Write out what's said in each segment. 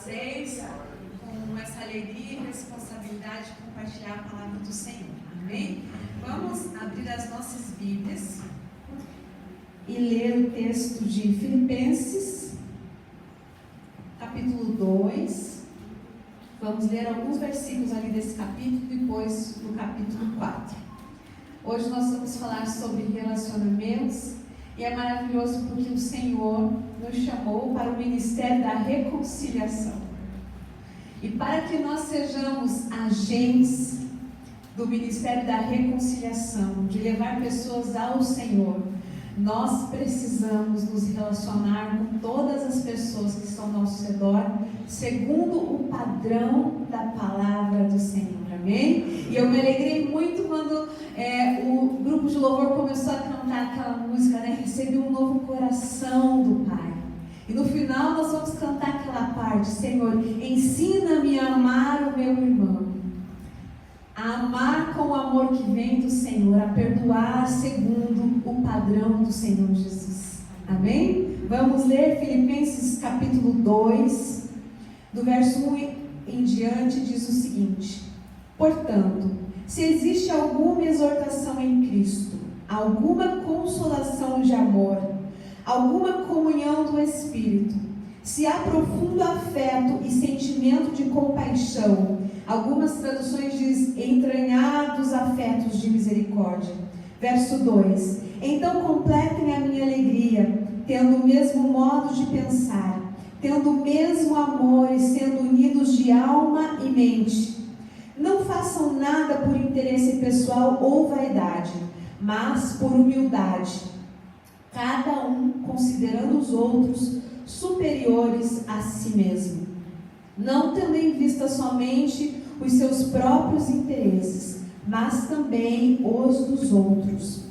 vocês com essa alegria e responsabilidade de compartilhar a palavra do Senhor. Amém? Vamos abrir as nossas Bíblias e ler o texto de Filipenses, capítulo 2. Vamos ler alguns versículos ali desse capítulo, depois do capítulo 4. Hoje nós vamos falar sobre relacionamentos e é maravilhoso porque o Senhor nos chamou para o ministério da reconciliação. E para que nós sejamos agentes do ministério da reconciliação, de levar pessoas ao Senhor, nós precisamos nos relacionar com todas as pessoas que estão ao nosso redor, segundo o padrão da palavra do Senhor, amém? E eu me alegrei muito quando o grupo de louvor começou a cantar aquela música, né? Recebi um novo coração do Pai. E no final nós vamos cantar aquela parte: Senhor, ensina-me a amar o meu irmão, a amar com o amor que vem do Senhor, a perdoar segundo o padrão do Senhor Jesus. Amém? Vamos ler Filipenses capítulo 2, do verso 1 em diante, diz o seguinte: portanto, se existe alguma exortação em Cristo, alguma consolação de amor, alguma comunhão do Espírito, se há profundo afeto e sentimento de compaixão, algumas traduções dizem entranhados afetos de misericórdia. Verso 2: então completem a minha alegria, tendo o mesmo modo de pensar, tendo o mesmo amor e sendo unidos de alma e mente. Não façam nada por interesse pessoal ou vaidade, mas por humildade, cada um considerando os outros superiores a si mesmo, não tendo em vista somente os seus próprios interesses, mas também os dos outros.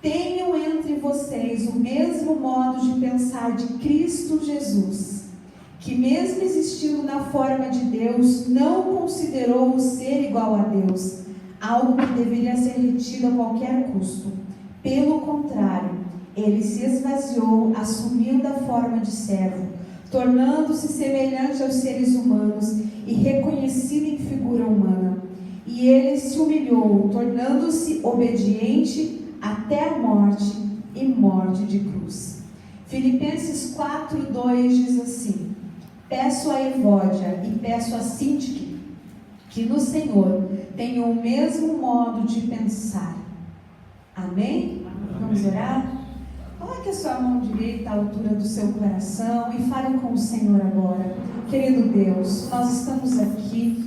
Tenham entre vocês o mesmo modo de pensar de Cristo Jesus, que mesmo existindo na forma de Deus, não considerou o ser igual a Deus, algo que deveria ser retido a qualquer custo. Pelo contrário, ele se esvaziou, assumindo a forma de servo, tornando-se semelhante aos seres humanos e reconhecido em figura humana. E ele se humilhou, tornando-se obediente até a morte e morte de cruz. Filipenses 4:2 diz assim: peço a Evódia e peço a Sintique que no Senhor tenham o mesmo modo de pensar. Amém? Vamos orar? Coloque a sua mão direita à altura do seu coração e fale com o Senhor agora. Querido Deus, nós estamos aqui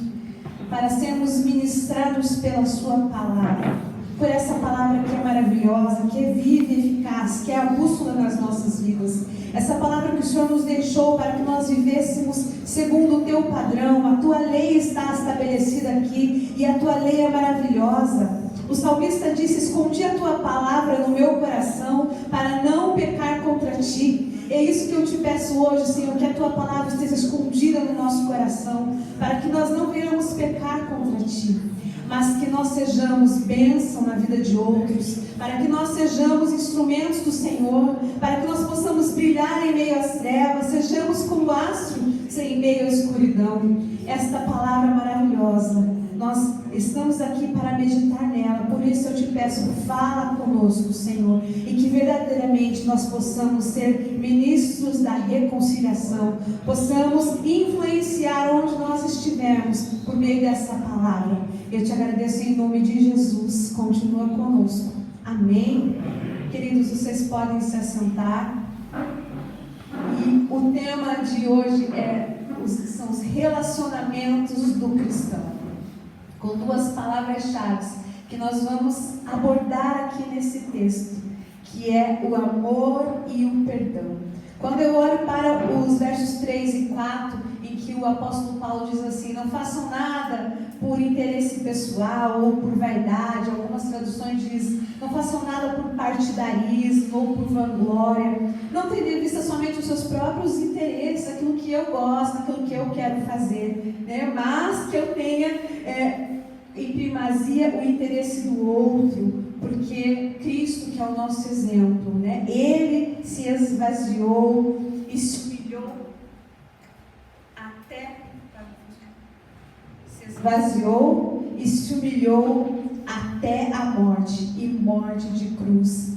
para sermos ministrados pela sua palavra, por essa palavra que é maravilhosa, que é viva e eficaz, que é a bússola nas nossas vidas. Essa palavra que o Senhor nos deixou para que nós vivêssemos segundo o teu padrão. A tua lei está estabelecida aqui e a tua lei é maravilhosa. O salmista disse: escondi a tua palavra no meu coração para não pecar contra ti. É isso que eu te peço hoje, Senhor, que a tua palavra esteja escondida no nosso coração, para que nós não venhamos pecar contra ti, mas que nós sejamos bênção na vida de outros, para que nós sejamos instrumentos do Senhor, para que nós possamos brilhar em meio às trevas, sejamos como astro em meio à escuridão. Esta palavra maravilhosa, nós estamos aqui para meditar nela, por isso eu te peço, fala conosco, Senhor, e que verdadeiramente nós possamos ser ministros da reconciliação, possamos influenciar onde nós estivermos por meio dessa palavra. Eu te agradeço em nome de Jesus, continua conosco, amém? Queridos, vocês podem se assentar, e o tema de hoje são os relacionamentos do cristão, com duas palavras-chave que nós vamos abordar aqui nesse texto, que é o amor e o perdão. Quando eu olho para os versos 3 e 4, em que o apóstolo Paulo diz assim: não façam nada por interesse pessoal ou por vaidade, algumas traduções dizem, não façam nada por partidarismo ou por vanglória, não tendo em vista somente os seus próprios interesses, aquilo que eu gosto, aquilo que eu quero fazer, né? Mas que eu tenha em primazia o interesse do outro, porque Cristo, que é o nosso exemplo, né? Ele se esvaziou e se humilhou até se esvaziou e se humilhou até a morte, e morte de cruz.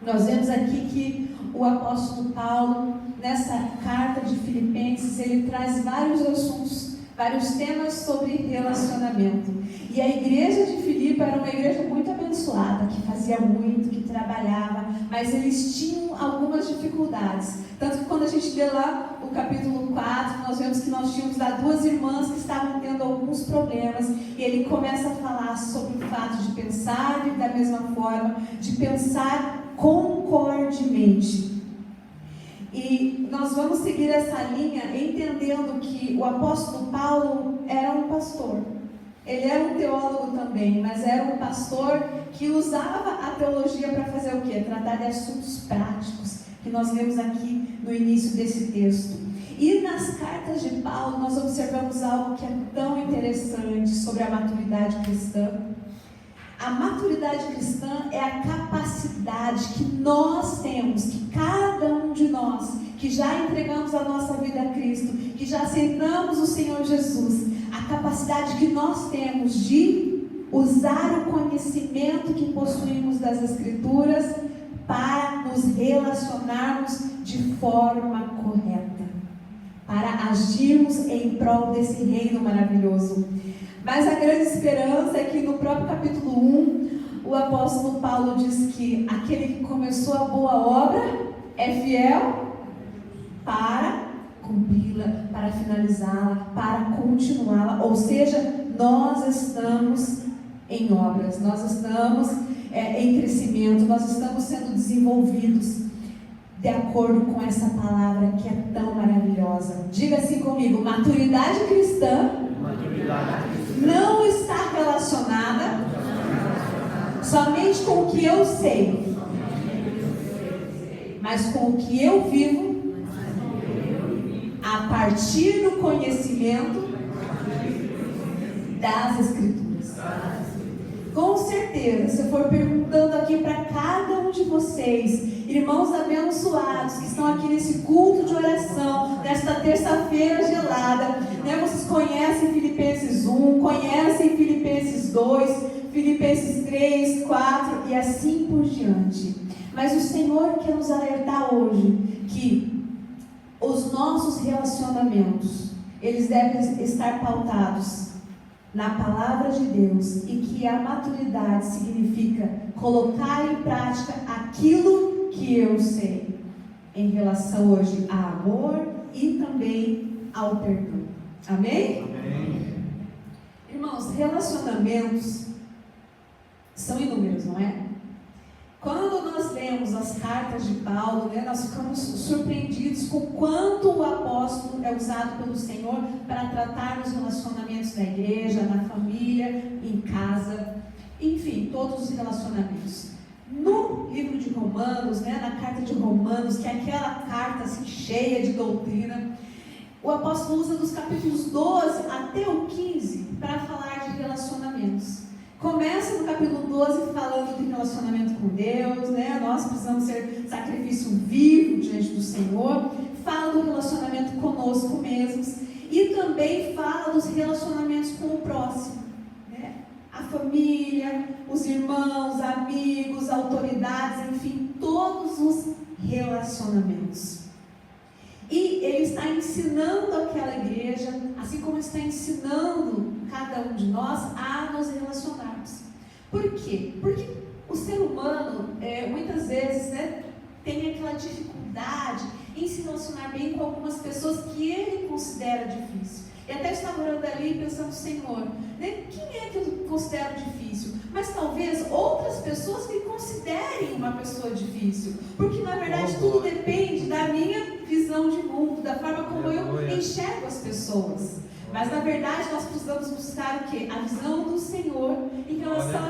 Nós vemos aqui que o apóstolo Paulo, nessa carta de Filipenses, ele traz vários assuntos, vários temas sobre relacionamento. E a igreja de Filipe era uma igreja muito abençoada, que fazia muito, que trabalhava, mas eles tinham algumas dificuldades. Tanto que quando a gente lê lá o capítulo 4, nós vemos que nós tínhamos lá 2 irmãs que estavam tendo alguns problemas, e ele começa a falar sobre o fato de pensar da mesma forma, de pensar concordemente. E nós vamos seguir essa linha entendendo que o apóstolo Paulo era um pastor. Ele era um teólogo também, mas era um pastor que usava a teologia para fazer o quê? Tratar de assuntos práticos, que nós lemos aqui no início desse texto. E nas cartas de Paulo nós observamos algo que é tão interessante sobre a maturidade cristã. A maturidade cristã é a capacidade que nós temos, que cada um de nós, que já entregamos a nossa vida a Cristo, que já aceitamos o Senhor Jesus, a capacidade que nós temos de usar o conhecimento que possuímos das Escrituras para nos relacionarmos de forma correta, para agirmos em prol desse reino maravilhoso. Mas a grande esperança é que no próprio capítulo 1, o apóstolo Paulo diz que aquele que começou a boa obra é fiel para cumpri-la, para finalizá-la, para continuá-la. Ou seja, nós estamos em obras, nós estamos em crescimento, nós estamos sendo desenvolvidos de acordo com essa palavra que é tão maravilhosa. Diga assim comigo: maturidade cristã não está relacionada somente com o que eu sei, mas com o que eu vivo a partir do conhecimento das Escrituras. Com certeza, se eu for perguntando aqui para cada um de vocês, irmãos abençoados que estão aqui nesse culto de oração, nesta terça-feira gelada, né? Vocês conhecem Filipenses 1, conhecem Filipenses 2, Filipenses 3, 4 e assim por diante. Mas o Senhor quer nos alertar hoje que os nossos relacionamentos, eles devem estar pautados na palavra de Deus, e que a maturidade significa colocar em prática aquilo que eu sei em relação hoje a amor e também ao perdão. Amém? Amém. Irmãos, relacionamentos são inúmeros, não é? Quando nós lemos as cartas de Paulo, né, nós ficamos surpreendidos com quanto o apóstolo é usado pelo Senhor para tratar dos relacionamentos da igreja, na família, em casa, enfim, todos os relacionamentos. No livro de Romanos, né, na carta de Romanos, que é aquela carta assim, cheia de doutrina, o apóstolo usa dos capítulos 12 até o 15 para falar de relacionamentos. Começa no capítulo 12 falando de relacionamento com Deus, né? Nós precisamos ser sacrifício vivo diante do Senhor. Fala do relacionamento conosco mesmos. E também fala dos relacionamentos com o próximo, né? A família, os irmãos, amigos, autoridades, enfim, todos os relacionamentos. E ele está ensinando aquela igreja, assim como está ensinando cada um de nós a nos relacionarmos. Por quê? Porque o ser humano, muitas vezes, né, tem aquela dificuldade em se relacionar bem com algumas pessoas que ele considera difícil. E até estava orando ali pensando: Senhor, né, quem é que eu considero difícil? Mas talvez outras pessoas me considerem uma pessoa difícil, porque na verdade tudo depende da minha visão de mundo, da forma como eu enxergo as pessoas. Mas na verdade nós precisamos buscar o quê? A visão do Senhor em relação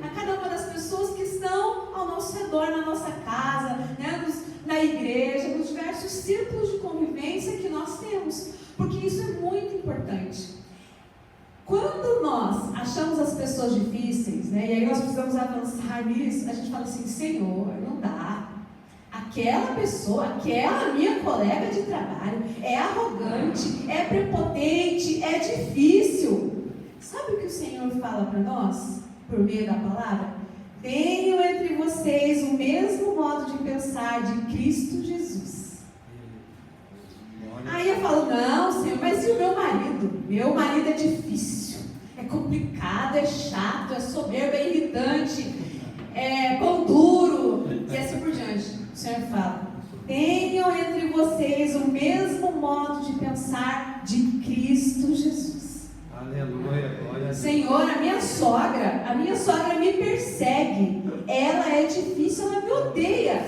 a cada uma das pessoas que estão ao nosso redor, na nossa casa, né, na igreja, nos diversos círculos de convivência que nós temos, porque isso é muito importante. Quando nós achamos as pessoas difíceis, né, e aí nós precisamos avançar nisso, a gente fala assim: Senhor, não dá. aquela pessoa, aquela minha colega de trabalho é arrogante, é prepotente, é difícil. Sabe o que o Senhor fala para nós, por meio da palavra? Tenham entre vocês o mesmo modo de pensar de Cristo Jesus. Aí eu falo, não, Senhor, mas e o meu marido? Meu marido é difícil, é complicado, é chato, é soberbo, é irritante, é pão duro, e assim por diante. O Senhor fala, tenham entre vocês o mesmo modo de pensar de Cristo Jesus. Aleluia, glória a Deus. Senhor, a minha sogra me persegue, ela é difícil, ela me odeia.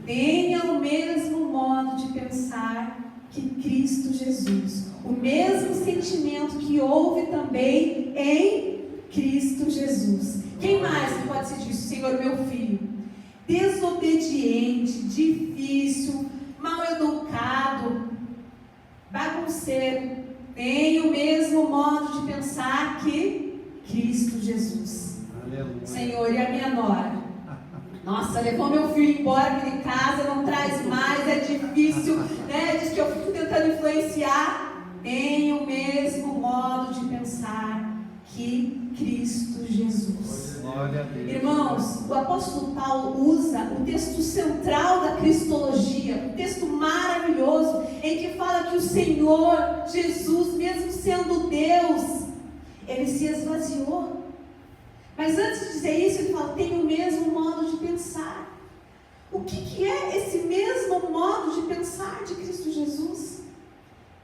Tenha o mesmo modo de pensar que Cristo Jesus, o mesmo sentimento que houve também em Cristo Jesus. Quem mais pode ser disso? Senhor, meu filho, desobediente, difícil, mal educado, bagunceiro, tem o mesmo modo de pensar que Cristo Jesus. Aleluia. Senhor, e a minha nora? Nossa, levou meu filho embora aqui de casa, não traz mais, é difícil, né? Diz que eu fico tentando influenciar. Tem o mesmo modo de pensar que Cristo Jesus. Glória a Deus. Irmãos, o apóstolo Paulo usa o texto central da cristologia, um texto maravilhoso, em que fala que o Senhor Jesus, mesmo sendo Deus, ele se esvaziou. Mas antes de dizer isso, ele fala, tem o mesmo modo de pensar. O que é esse mesmo modo de pensar de Cristo Jesus?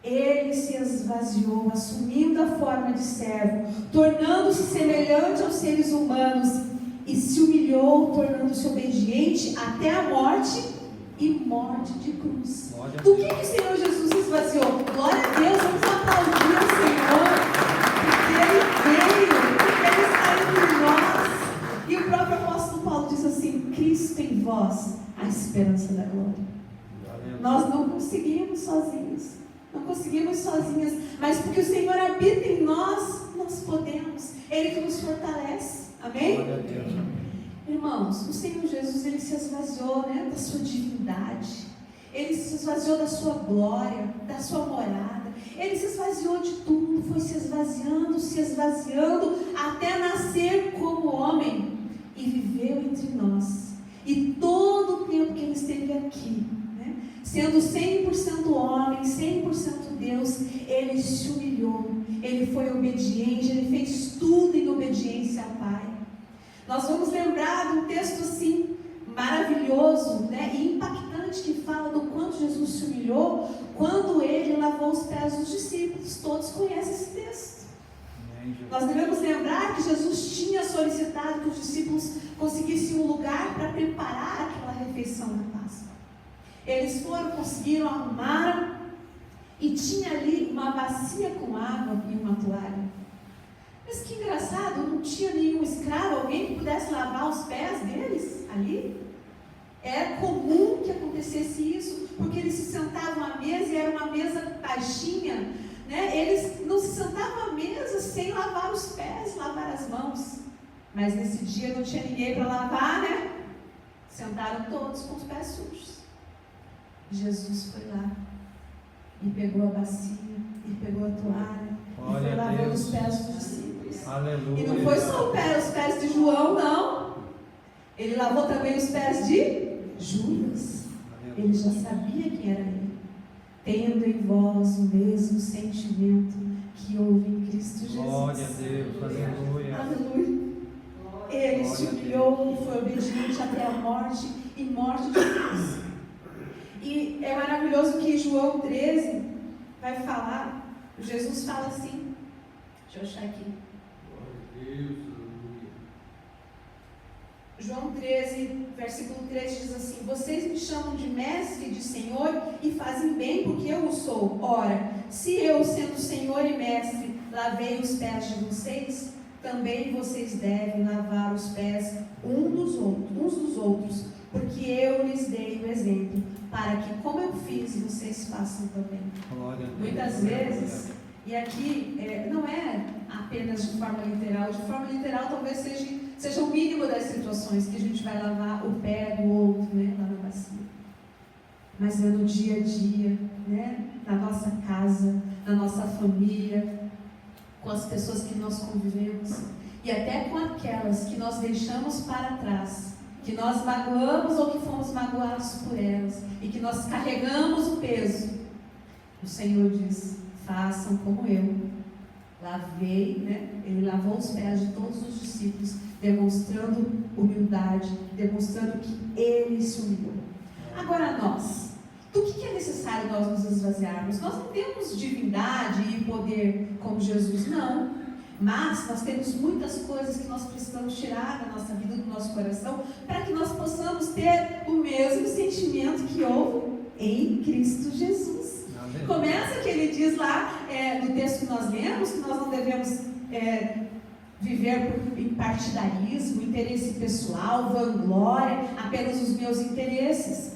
Ele se esvaziou, assumindo a forma de servo, tornando-se semelhante aos seres humanos, e se humilhou, tornando-se obediente até a morte e morte de cruz. Do que o Senhor Jesus se esvaziou? Glória a Deus, vamos aplaudir o Senhor, porque Ele veio, porque Ele está entre nós. E o próprio apóstolo Paulo diz assim, Cristo em vós, a esperança da glória. Nós não conseguimos sozinhos, não conseguimos sozinhas, mas porque o Senhor habita em nós, nós podemos, Ele que nos fortalece, amém? Irmãos, o Senhor Jesus, Ele se esvaziou, né, da sua divindade, Ele se esvaziou da sua glória, da sua morada, Ele se esvaziou de tudo, foi se esvaziando, até nascer como homem, e viveu entre nós, e todo o tempo que Ele esteve aqui, sendo 100% homem, 100% Deus, Ele se humilhou, Ele foi obediente, Ele fez tudo em obediência ao Pai. Nós vamos lembrar de um texto assim, maravilhoso, e impactante, que fala do quanto Jesus se humilhou, quando Ele lavou os pés dos discípulos. Todos conhecem esse texto. Nós devemos lembrar que Jesus tinha solicitado que os discípulos conseguissem um lugar para preparar aquela refeição da Páscoa. Eles foram, conseguiram, arrumaram, e tinha ali uma bacia com água e uma toalha. Mas que engraçado, não tinha nenhum escravo, alguém que pudesse lavar os pés deles ali. Era comum que acontecesse isso, porque eles se sentavam à mesa, e era uma mesa baixinha, eles não se sentavam à mesa sem lavar os pés, lavar as mãos. Mas nesse dia não tinha ninguém para lavar, Sentaram todos com os pés sujos. Jesus foi lá e pegou a bacia, e pegou a toalha, e foi lavando os pés dos discípulos. Aleluia. E não foi só os pés de João, não. Ele lavou também os pés de Judas. Ele já sabia quem era ele. Tendo em vós o mesmo sentimento que houve em Cristo Jesus. Glória a Deus, aleluia. Aleluia. Ele se humilhou e foi obediente até a morte e morte de cruz. E é maravilhoso que João 13 vai falar, Jesus fala assim, deixa eu achar aqui. João 13, versículo 3 diz assim, vocês me chamam de mestre e de Senhor e fazem bem porque eu o sou. Ora, se eu, sendo Senhor e mestre, lavei os pés de vocês, também vocês devem lavar os pés uns dos outros, porque eu lhes dei o exemplo, para que, como eu fiz, vocês façam também. Muitas vezes, e aqui não é apenas de forma literal talvez seja o mínimo das situações que a gente vai lavar o pé do outro, lá na bacia. mas é no dia a dia, né? Na nossa casa, na nossa família, com as pessoas que nós convivemos e até com aquelas que nós deixamos para trás, que nós magoamos ou que fomos magoados por elas e que nós carregamos o peso. O Senhor diz: façam como eu lavei, né? Ele lavou os pés de todos os discípulos, demonstrando humildade, demonstrando que Ele se humilhou. Agora nós, do que é necessário nós nos esvaziarmos? Nós não temos divindade e poder como Jesus, não. Mas nós temos muitas coisas que nós precisamos tirar da nossa vida, do nosso coração, para que nós possamos ter o mesmo sentimento que houve em Cristo Jesus. Amém. Começa que ele diz lá, no texto que nós lemos, que nós não devemos viver em partidarismo, interesse pessoal, vanglória, apenas os meus interesses.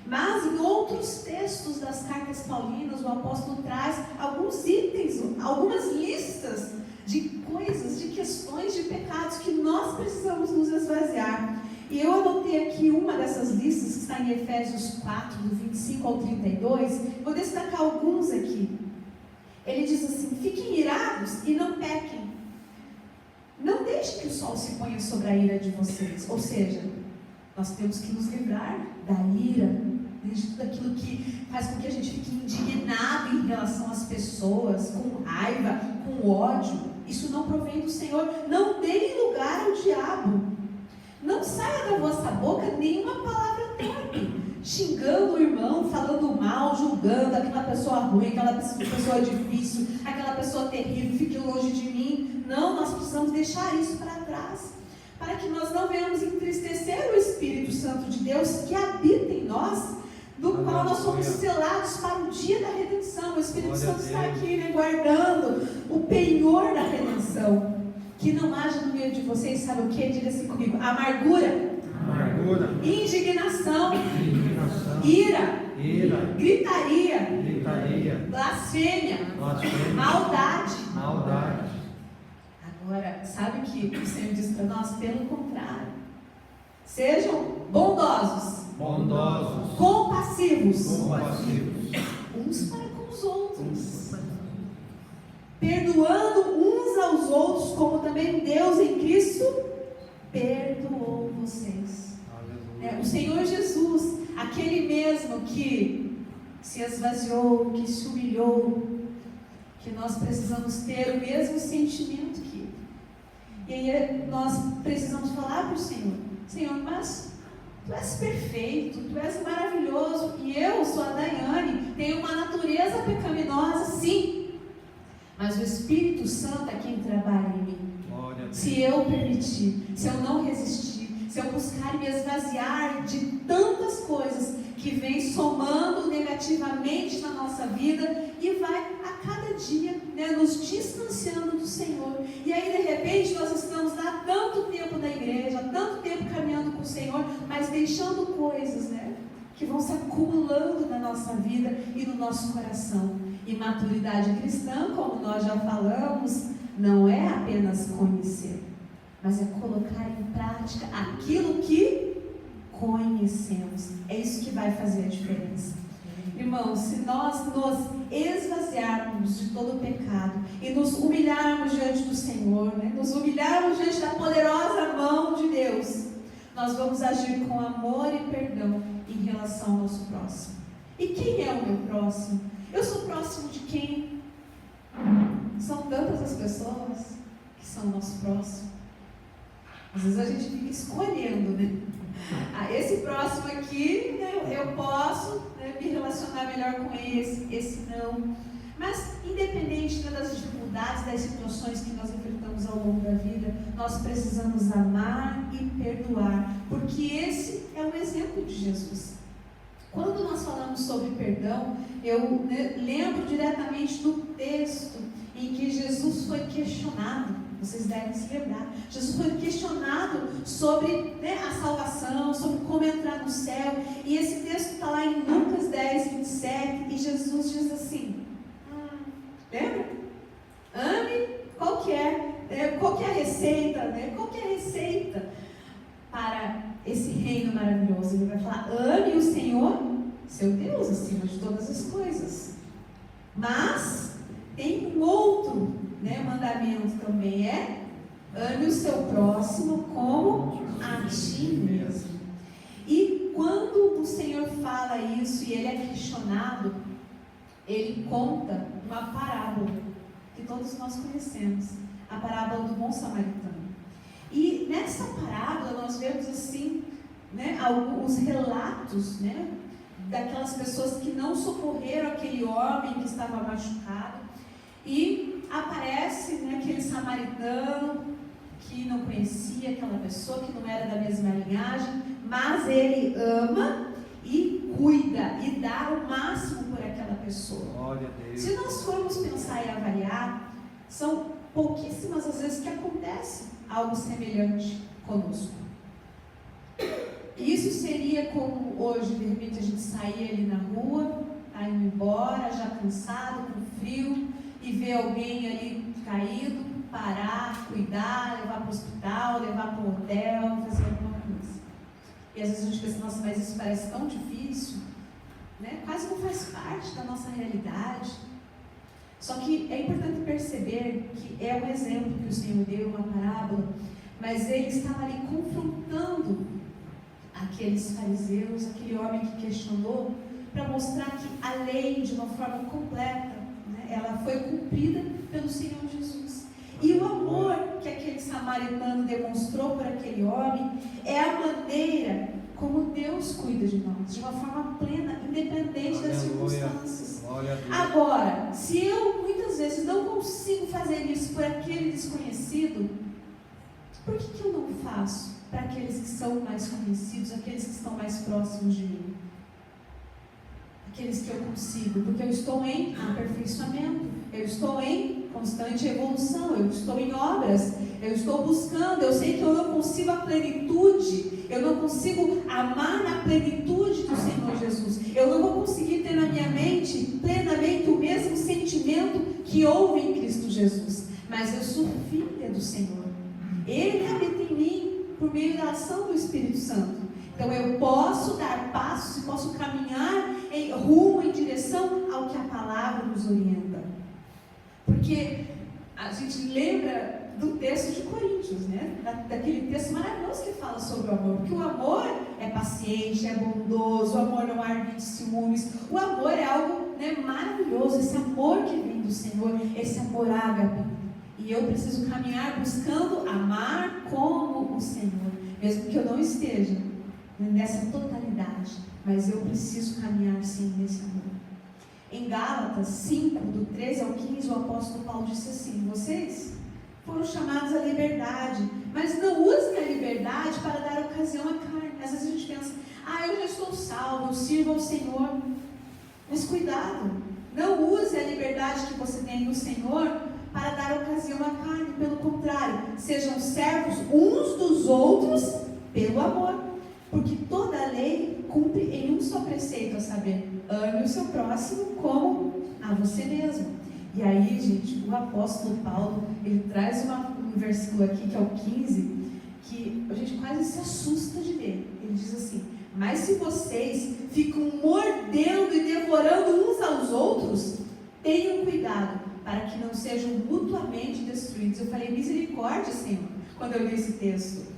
Mas em outros textos das cartas paulinas, o apóstolo traz alguns itens, algumas listas de coisas, de questões, de pecados que nós precisamos nos esvaziar. E eu anotei aqui uma dessas listas que está em Efésios 4, do 25 ao 32. Vou destacar alguns aqui. Ele diz assim: fiquem irados e não pequem. Não deixe que o sol se ponha sobre a ira de vocês. Ou seja, nós temos que nos livrar da ira, de tudo aquilo que faz com que a gente fique indignado em relação às pessoas, com raiva, com ódio. Isso não provém do Senhor. Não deem lugar ao diabo. Não saia da vossa boca nenhuma palavra torpe, xingando o irmão, falando mal, julgando aquela pessoa ruim, aquela pessoa difícil, aquela pessoa terrível, fique longe de mim. Não, nós precisamos deixar isso para trás, para que nós não venhamos entristecer o Espírito Santo de Deus que habita em nós, do qual nós somos selados para o dia da redenção. O Espírito Santo está aqui, né, guardando o penhor da redenção. Que não haja no meio de vocês, sabe o que? Diga assim comigo: amargura, indignação, ira, gritaria, blasfêmia, maldade. Agora, sabe o que o Senhor diz para nós? Pelo contrário, sejam bondosos, compassivos, uns para com os outros, perdoando uns aos outros, como também Deus em Cristo perdoou vocês. O Senhor Jesus, aquele mesmo que se esvaziou, que se humilhou, que nós precisamos ter o mesmo sentimento que Ele. E aí nós precisamos falar para o Senhor: Senhor, mas Tu és perfeito, Tu és maravilhoso, e eu sou a Daiane, tenho uma natureza pecaminosa, sim. Mas o Espírito Santo é quem trabalha em mim. Se eu permitir, se eu não resistir, se eu buscar me esvaziar de tantas coisas que vêm somando negativamente na nossa vida e vai a cada dia, né, nos distanciando do Senhor. E aí de repente nós estamos há tanto tempo na igreja, há tanto tempo caminhando com o Senhor, mas deixando coisas, né, que vão se acumulando na nossa vida e no nosso coração. E maturidade cristã, como nós já falamos, não é apenas conhecer, mas é colocar em prática aquilo que conhecemos. É isso que vai fazer a diferença. Irmãos, se nós nos esvaziarmos de todo o pecado e nos humilharmos diante do Senhor, né, nos humilharmos diante da poderosa mão de Deus, nós vamos agir com amor e perdão em relação ao nosso próximo. E quem é o meu próximo? Eu sou próximo de quem? São tantas as pessoas que são nosso próximo. Às vezes a gente fica escolhendo, né? Esse próximo aqui, né, eu posso, né, me relacionar melhor com esse não. Mas independente das dificuldades, das situações que nós enfrentamos ao longo da vida, nós precisamos amar e perdoar, porque esse é o exemplo de Jesus. Quando nós falamos sobre perdão, eu lembro diretamente do texto em que Jesus foi questionado. Vocês devem se lembrar. Jesus foi questionado sobre, né, a salvação, sobre como entrar no céu. E esse texto está lá em Lucas 10, 27. E Jesus diz assim: lembra? Ame, qual que é a receita? Né? Qual que é a receita para esse reino maravilhoso? Ele vai falar: ame o Senhor seu Deus acima de todas as coisas. Mas tem um outro, né, mandamento também, ame o seu próximo como a ti mesmo. E quando o Senhor fala isso e ele é questionado, ele conta uma parábola que todos nós conhecemos, a parábola do bom samaritano. E nessa parábola nós vemos assim, né, alguns relatos, né, daquelas pessoas que não socorreram aquele homem que estava machucado, e aparece, né, aquele samaritano que não conhecia aquela pessoa, que não era da mesma linhagem, mas ele ama e cuida e dá o máximo por aquela pessoa. Glória a Deus. Se nós formos pensar e avaliar, são pouquíssimas as vezes que acontece algo semelhante conosco. Isso seria como hoje, de repente, a gente sair ali na rua, tá indo embora, já cansado, com frio, e ver alguém ali caído, parar, cuidar, levar para o hospital, levar para o hotel, fazer alguma coisa. E às vezes a gente pensa, nossa, mas isso parece tão difícil, né? Quase não faz parte da nossa realidade. Só que é importante perceber que é um exemplo que o Senhor deu, uma parábola, mas ele estava ali confrontando aqueles fariseus, aquele homem que questionou, para mostrar que a lei, de uma forma completa, né, ela foi cumprida pelo Senhor Jesus. E o amor que aquele samaritano demonstrou por aquele homem é a maneira como Deus cuida de nós, de uma forma plena, independente das circunstâncias. Agora, se eu muitas vezes não consigo fazer isso por aquele desconhecido, por que eu não faço para aqueles que são mais conhecidos, aqueles que estão mais próximos de mim? Aqueles que eu consigo, porque eu estou em aperfeiçoamento, eu estou em constante evolução, eu estou em obras, eu estou buscando, eu sei que eu não consigo a plenitude, eu não consigo amar na plenitude do Senhor Jesus, eu não vou conseguir ter na minha mente plenamente o mesmo sentimento que houve em Cristo Jesus, mas eu sou filha do Senhor, Ele habita em mim por meio da ação do Espírito Santo. Então eu posso dar passos e posso caminhar rumo em direção ao que a palavra nos orienta. Porque a gente lembra do texto de Coríntios, né? Daquele texto maravilhoso que fala sobre o amor. Porque o amor é paciente, é bondoso, o amor não arde de ciúmes. O amor é algo, né, maravilhoso, esse amor que vem do Senhor, esse amor ágape. E eu preciso caminhar buscando amar como o Senhor, mesmo que eu não esteja nessa totalidade, mas eu preciso caminhar sim nesse amor. Em Gálatas 5, do 13 ao 15, o apóstolo Paulo disse assim: vocês foram chamados à liberdade, mas não usem a liberdade para dar ocasião à carne. Às vezes a gente pensa, eu já estou salvo, eu sirvo ao Senhor. Mas cuidado, não use a liberdade que você tem no Senhor para dar ocasião à carne. Pelo contrário, sejam servos uns dos outros pelo amor. Porque toda a lei cumpre em um só preceito, a saber, ame o seu próximo como a você mesmo. E aí, gente, o apóstolo Paulo, ele traz um versículo aqui, que é o 15, que a gente quase se assusta de ler. Ele diz assim: mas se vocês ficam mordendo e devorando uns aos outros, tenham cuidado para que não sejam mutuamente destruídos. Eu falei, misericórdia, Senhor, quando eu li esse texto.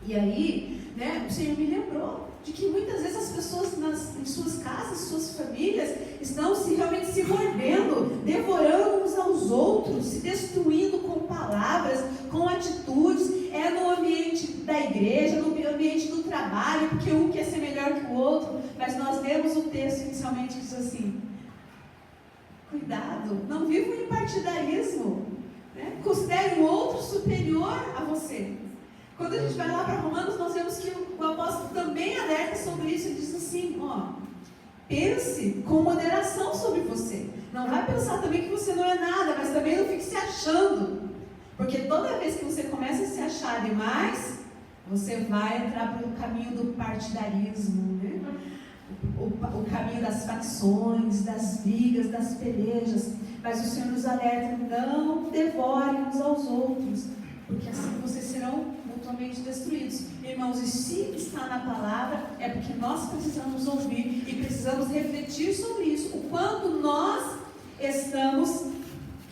E aí, né, o Senhor me lembrou de que muitas vezes as pessoas em suas casas, suas famílias, estão realmente se mordendo, devorando uns aos outros, se destruindo com palavras, com atitudes, no ambiente da igreja, no ambiente do trabalho, porque um quer ser melhor que o outro. Mas nós lemos o texto inicialmente que diz assim: cuidado, não vivam em partidarismo, né? Considere o outro superior a você. Quando a gente vai lá para Romanos, nós vemos que o apóstolo também alerta sobre isso e diz assim: pense com moderação sobre você. Não vai pensar também que você não é nada, mas também não fique se achando. Porque toda vez que você começa a se achar demais, você vai entrar pelo caminho do partidarismo, né? O caminho das facções, das brigas, das pelejas. Mas o Senhor nos alerta: não devorem uns aos outros, porque assim vocês serão mutuamente destruídos. Irmãos, e se está na palavra, é porque nós precisamos ouvir e precisamos refletir sobre isso, o quanto nós estamos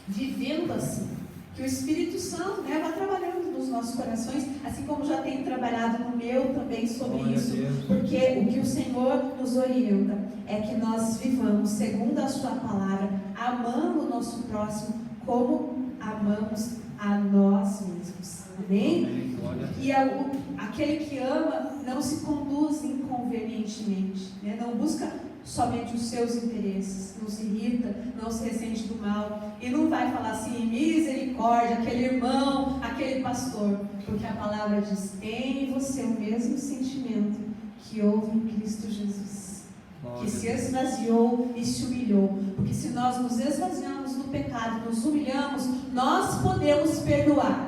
vivendo assim. Que o Espírito Santo, né, vai trabalhando nos nossos corações, assim como já tem trabalhado no meu também sobre isso, porque o que o Senhor nos orienta é que nós vivamos segundo a sua palavra, amando o nosso próximo como amamos a nós mesmos. Amém? E aquele que ama não se conduz inconvenientemente, né? Não busca somente os seus interesses, não se irrita, não se ressente do mal, e não vai falar assim, misericórdia, aquele irmão, aquele pastor, porque a palavra diz, tem em você o mesmo sentimento que houve em Cristo Jesus, que se esvaziou e se humilhou, porque se nós nos esvaziamos no pecado, nos humilhamos, nós podemos perdoar.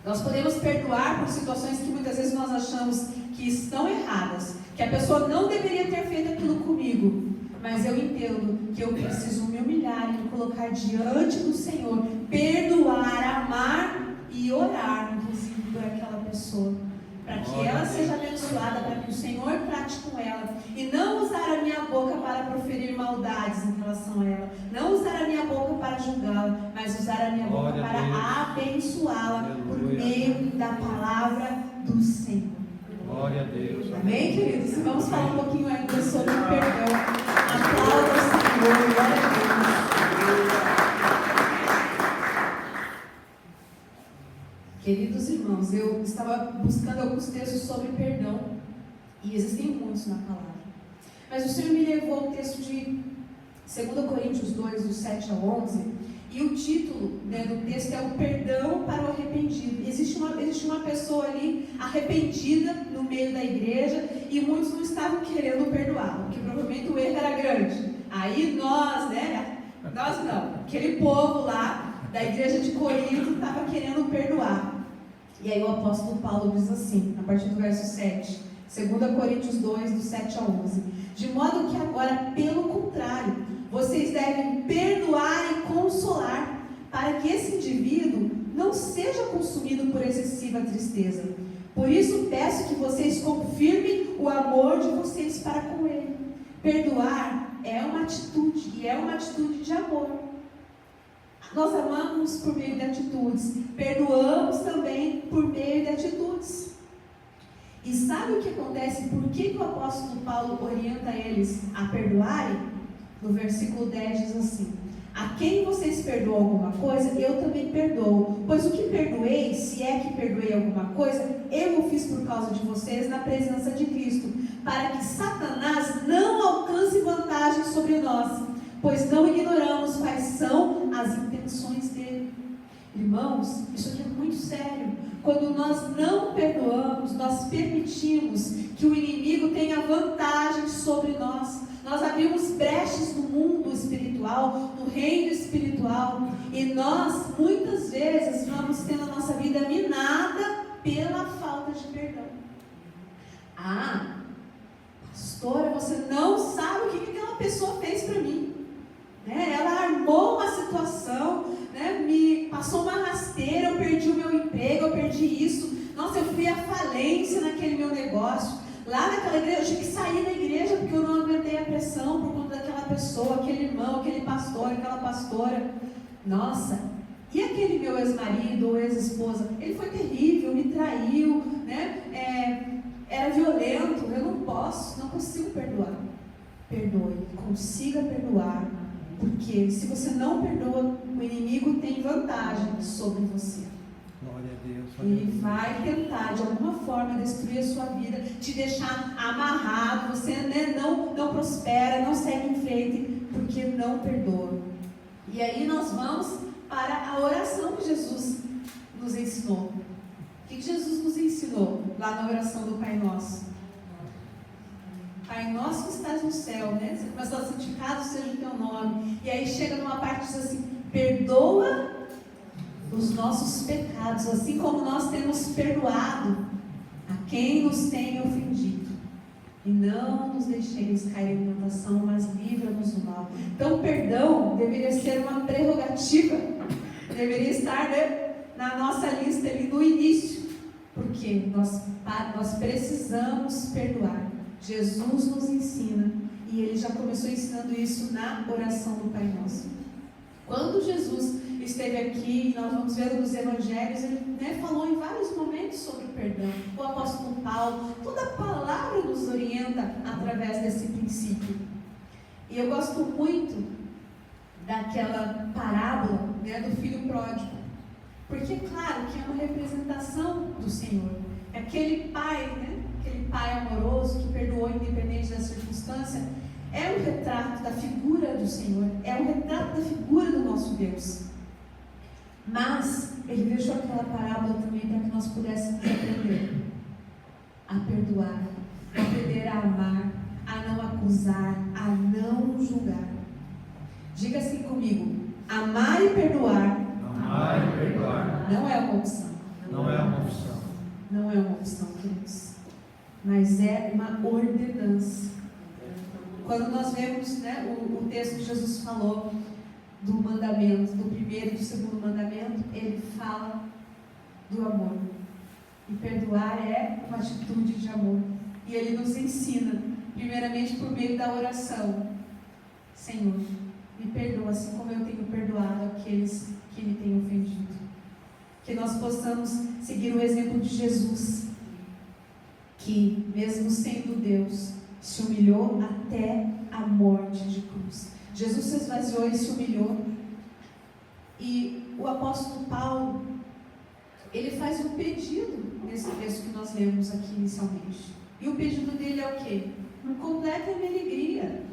Nós podemos perdoar por situações que muitas vezes nós achamos que estão erradas, que a pessoa não deveria ter feito aquilo comigo, mas eu entendo que eu preciso me humilhar e me colocar diante do Senhor, perdoar, amar e orar, inclusive, por aquela pessoa, para que ela seja abençoada, para que o Senhor trate com ela, e não usar a minha boca para proferir maldades em relação a ela, não usar a minha boca para julgá-la, mas usar a minha boca para abençoá-la por meio da palavra do Senhor. Glória a Deus. Amém, queridos? Vamos falar um pouquinho ainda sobre o perdão. Aplauda o Senhor, glória a Deus. Queridos irmãos, eu estava buscando alguns textos sobre perdão, e existem muitos na palavra. Mas o Senhor me levou ao texto de 2 Coríntios 2, do 7 ao 11, e o título, né, do texto é o perdão para o arrependido. Existe uma pessoa ali arrependida no meio da igreja, e muitos não estavam querendo perdoá-lo, porque provavelmente o erro era grande. Aí nós não, aquele povo lá da igreja de Corinto estava querendo perdoar. E aí o apóstolo Paulo diz assim, a partir do verso 7, 2 Coríntios 2, do 7 ao 11: de modo que agora, pelo contrário, vocês devem perdoar e consolar, para que esse indivíduo não seja consumido por excessiva tristeza. Por isso peço que vocês confirmem o amor de vocês para com ele. Perdoar é uma atitude, e é uma atitude de amor. Nós amamos por meio de atitudes, perdoamos também por meio de atitudes. E sabe o que acontece? Por que o apóstolo Paulo orienta eles a perdoarem? No versículo 10 diz assim: a quem vocês perdoam alguma coisa, eu também perdoo. Pois o que perdoei, se é que perdoei alguma coisa, eu o fiz por causa de vocês na presença de Cristo, para que Satanás não alcance vantagem sobre nós, pois não ignoramos quais são as intenções dele. Irmãos, isso aqui é muito sério. Quando nós não perdoamos, nós permitimos que o inimigo tenha vantagem sobre nós. Nós abrimos brechas no mundo espiritual, no reino espiritual, e nós, muitas vezes, vamos tendo a nossa vida minada pela falta de perdão. Ah, pastora, você não sabe o que aquela pessoa fez para mim. Né? Ela armou uma situação, né? Me passou uma rasteira, eu perdi o meu emprego, eu perdi isso. Nossa, eu fui à falência naquele meu negócio. Lá naquela igreja, eu tive que sair da igreja porque eu não aguentei a pressão por conta daquela pessoa, aquele irmão, aquele pastor, aquela pastora. Nossa, e aquele meu ex-marido ou ex-esposa? Ele foi terrível, me traiu, né? Era violento, eu não consigo perdoar. Perdoe, consiga perdoar, porque se você não perdoa, o inimigo tem vantagem sobre você. Ele vai tentar de alguma forma destruir a sua vida, te deixar amarrado, você, né, não prospera, não segue em frente, porque não perdoa. E aí nós vamos para a oração que Jesus nos ensinou. O que Jesus nos ensinou lá na oração do Pai Nosso? Pai nosso que estás no céu, né? Você começa a santificado seja o teu nome. E aí chega numa parte que diz assim: perdoa os nossos pecados, assim como nós temos perdoado a quem nos tem ofendido. E não nos deixeis cair em tentação, mas livra-nos do mal. Então, perdão deveria ser uma prerrogativa, deveria estar, né, na nossa lista ali no início, porque Porque nós precisamos perdoar. Jesus nos ensina, e Ele já começou ensinando isso na oração do Pai Nosso. Quando Jesus esteve aqui, nós vamos ver nos Evangelhos, Ele falou em vários momentos sobre o perdão. O apóstolo Paulo, toda a palavra nos orienta através desse princípio. E eu gosto muito daquela parábola, do filho pródigo, porque claro que é uma representação do Senhor. Aquele pai, aquele pai amoroso que perdoou independente da circunstância, é um retrato da figura do Senhor, é um retrato da figura do nosso Deus. Mas Ele deixou aquela parábola também para que nós pudéssemos aprender a perdoar, a aprender a amar, a não acusar, a não julgar. Diga assim comigo: amar e perdoar, não é uma opção. Não é uma opção. Não é uma opção, queridos, mas é uma ordenança. Quando nós vemos o texto que Jesus falou do mandamento, do primeiro e do segundo mandamento, Ele fala do amor. E perdoar é uma atitude de amor. E Ele nos ensina, primeiramente por meio da oração: Senhor, me perdoa assim como eu tenho perdoado aqueles que me têm ofendido. Que nós possamos seguir o exemplo de Jesus, que mesmo sendo Deus, se humilhou até a morte de cruz. Jesus se esvaziou e se humilhou. E o apóstolo Paulo, ele faz um pedido nesse texto que nós lemos aqui inicialmente. E o pedido dele é o quê? Completem a minha alegria.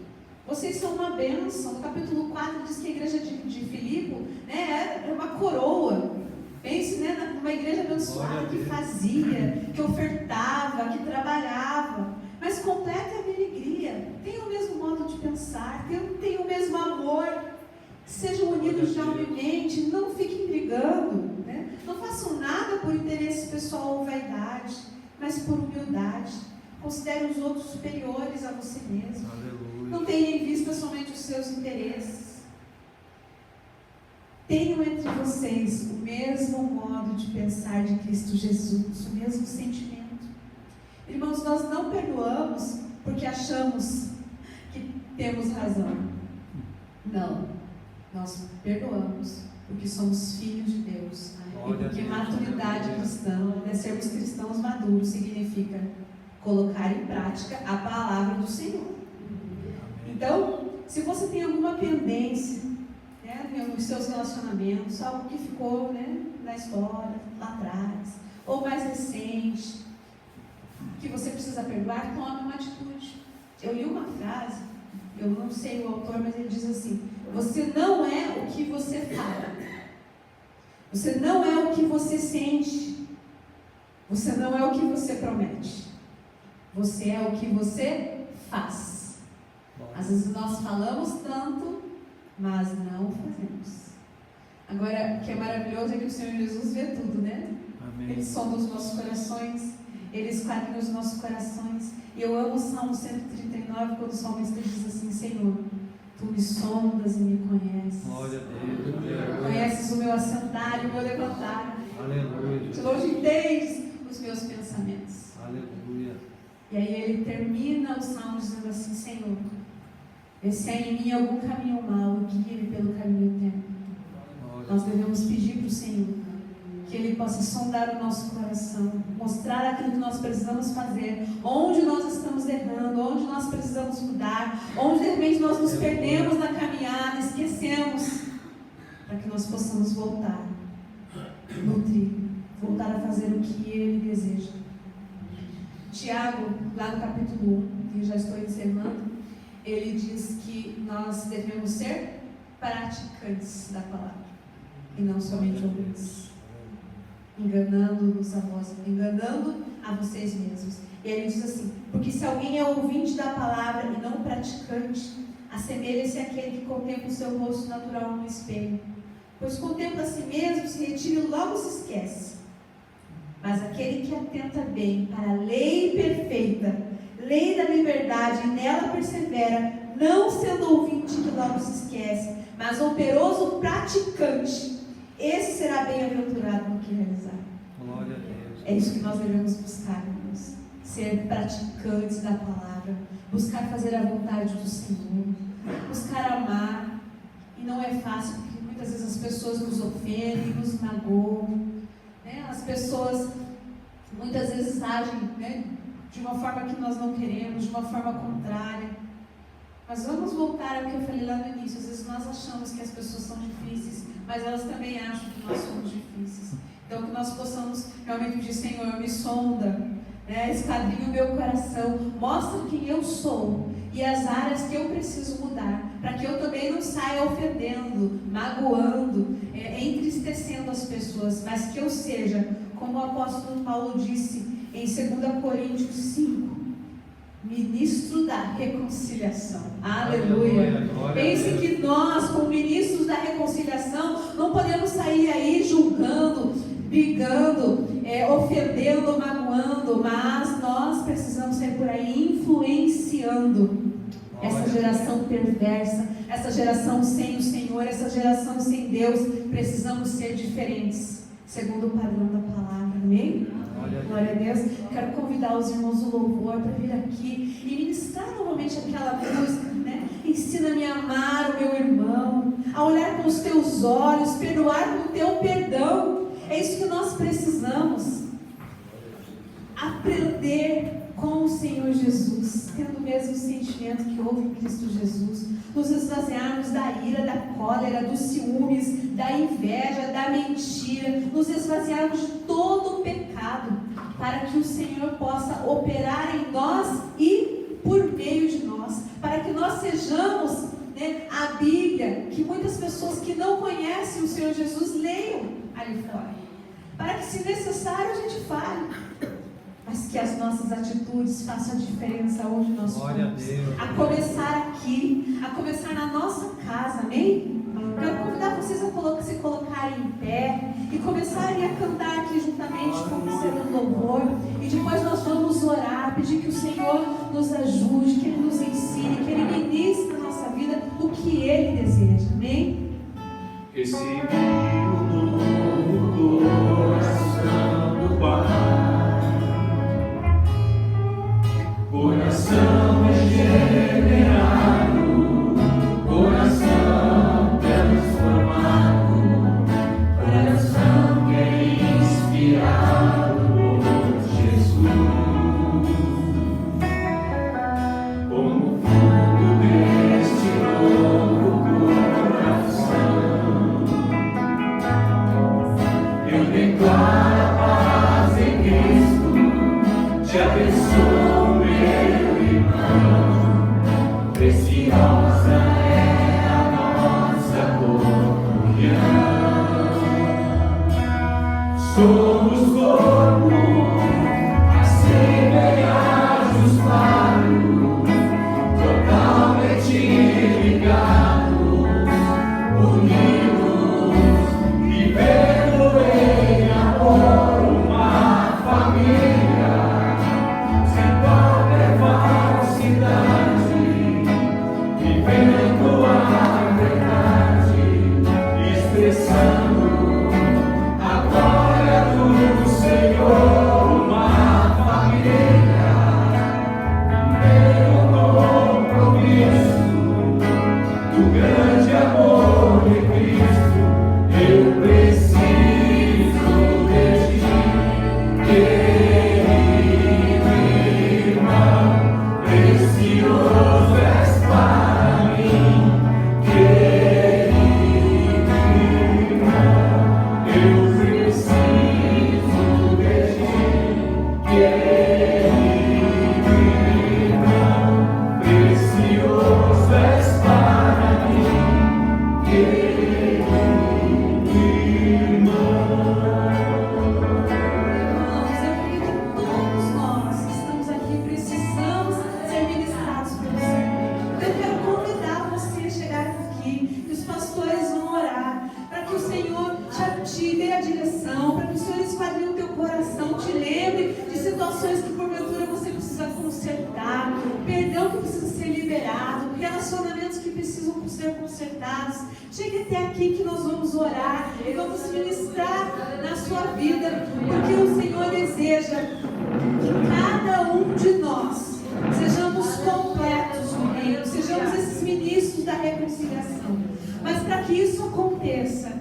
Vocês são uma bênção. No capítulo 4 diz que a igreja de Filipe era uma coroa. Pense numa igreja abençoada que fazia, que ofertava, que trabalhava. Mas complete a minha alegria. Tenham o mesmo modo de pensar, tenham o mesmo amor. Sejam unidos de alma e mente. Não fiquem brigando. Não façam nada por interesse pessoal ou vaidade, mas por humildade. Considerem os outros superiores a você mesmo. Aleluia. Não tenham em vista somente os seus interesses. Tenham entre vocês o mesmo modo de pensar de Cristo Jesus, o mesmo sentimento. Irmãos, nós não perdoamos porque achamos que temos razão. Não. Nós perdoamos porque somos filhos de Deus. E porque maturidade cristã, sermos cristãos maduros, significa colocar em prática a palavra do Senhor. Então, se você tem alguma pendência nos seus relacionamentos, algo que ficou na história, lá atrás, ou mais recente, que você precisa perdoar, tome uma atitude. Eu li uma frase, eu não sei o autor, mas ele diz assim: você não é o que você fala, você não é o que você sente, você não é o que você promete, você é o que você faz. Às vezes nós falamos tanto, mas não fazemos. Agora, o que é maravilhoso é que o Senhor Jesus vê tudo, Amém. Ele sonda os nossos corações, Ele esquadrinha os nossos corações. E eu amo o Salmo 139, quando o salmista diz assim: Senhor, Tu me sondas e me conheces. Glória a Deus. Conheces o meu assentar e o meu levantar. Aleluia. De longe entendes os meus pensamentos. Aleluia. E aí ele termina o salmo dizendo assim: Senhor, se há em mim algum caminho mau, guia-me pelo caminho eterno. Nós devemos pedir para o Senhor que Ele possa sondar o nosso coração, mostrar aquilo que nós precisamos fazer, onde nós estamos errando, onde nós precisamos mudar, onde de repente nós nos perdemos na caminhada, esquecemos, para que nós possamos voltar no trilho, voltar a fazer o que Ele deseja. Tiago, lá no capítulo 1, que já estou encerrando, ele diz que nós devemos ser praticantes da palavra e não somente ouvintes, enganando-nos a vós, enganando a vocês mesmos. E ele diz assim: porque se alguém é ouvinte da palavra e não praticante, assemelha-se àquele que contempla o seu rosto natural no espelho, pois contempla a si mesmo, se retira e logo se esquece. Mas aquele que atenta bem para a lei perfeita, lei da liberdade, e nela persevera, não sendo ouvinte que logo se esquece, mas operoso praticante, esse será bem-aventurado no que realizar. Glória a Deus. É isso que nós devemos buscar, irmãos. Ser praticantes da palavra, buscar fazer a vontade do Senhor, buscar amar. E não é fácil, porque muitas vezes as pessoas nos ofendem, nos magoam, né? As pessoas muitas vezes agem, né, de uma forma que nós não queremos, de uma forma contrária. Mas vamos voltar ao que eu falei lá no início. Às vezes nós achamos que as pessoas são difíceis, mas elas também acham que nós somos difíceis. Então que nós possamos realmente pedir: Senhor, me sonda, né? Esquadrinha o meu coração, mostra quem eu sou e as áreas que eu preciso mudar, para que eu também não saia ofendendo, magoando, entristecendo as pessoas, mas que eu seja, como o apóstolo Paulo disse em 2 Coríntios 5, ministro da reconciliação. Aleluia! Pense que nós, como ministros da reconciliação, não podemos sair aí julgando, brigando, ofendendo, magoando, mas nós precisamos sair por aí influenciando essa geração perversa, essa geração sem o Senhor, essa geração sem Deus. Precisamos ser diferentes, segundo o padrão da palavra. Amém? Glória a Deus. Quero convidar os irmãos do louvor para vir aqui e ministrar novamente aquela música, né? Ensina-me a amar o meu irmão, a olhar com os teus olhos, perdoar com o teu perdão. É isso que nós precisamos. Aprender com o Senhor Jesus, tendo o mesmo sentimento que houve em Cristo Jesus. Nos esvaziarmos da ira, da cólera, dos ciúmes, da inveja, da mentira. Nos esvaziarmos de todo o pecado, para que o Senhor possa operar em nós e por meio de nós, para que nós sejamos, né, a Bíblia, que muitas pessoas que não conhecem o Senhor Jesus leiam ali fora, para que, se necessário, a gente fale, mas que as nossas atitudes façam a diferença onde nós formos. A começar aqui, a começar na nossa casa, amém? Quero convidar vocês a se colocarem em pé e começarem a cantar aqui juntamente com o Ministério do Louvor. E depois nós vamos orar, pedir que o Senhor nos ajude, que Ele nos ensine, que Ele ministre na nossa vida o que Ele deseja, amém? Recebi o novo coração do Pai, coração regenerado, coração transformado, coração que é inspirado por Jesus. Como fruto deste novo coração, eu declaro a paz em Cristo, te abençoo, meu irmão, preciosa é a nossa comunhão. Somos corpo, assemelhados claros, totalmente ligados, unidos, vivendo em amor, uma família, sem qualquer falsidade, vivendo a verdade, expressando a glória do Senhor, uma família, meu compromisso do grande amor de Cristo. Eu preciso de ti, querido irmão, precioso és para mim, querido irmão, eu preciso de ti, querido irmão, precioso és para mim, querido irmão. Irmãos, eu creio que todos nós que estamos aqui precisamos ser ministrados pelo Senhor. Eu quero convidar você a chegar aqui, que os pastores vão orar, para que o Senhor te dê a direção, para que o Senhor esquadrinhe o teu coração, te lembre de situações que porventura você precisa consertar, perdão que precisa ser liberado, relacionamentos que precisam ser consertados. Chegue até aqui que nós vamos orar e vamos ministrar na sua vida, porque o Senhor deseja que cada um de nós sejamos completos no reino, sejamos esses ministros da reconciliação. Mas para que isso aconteça,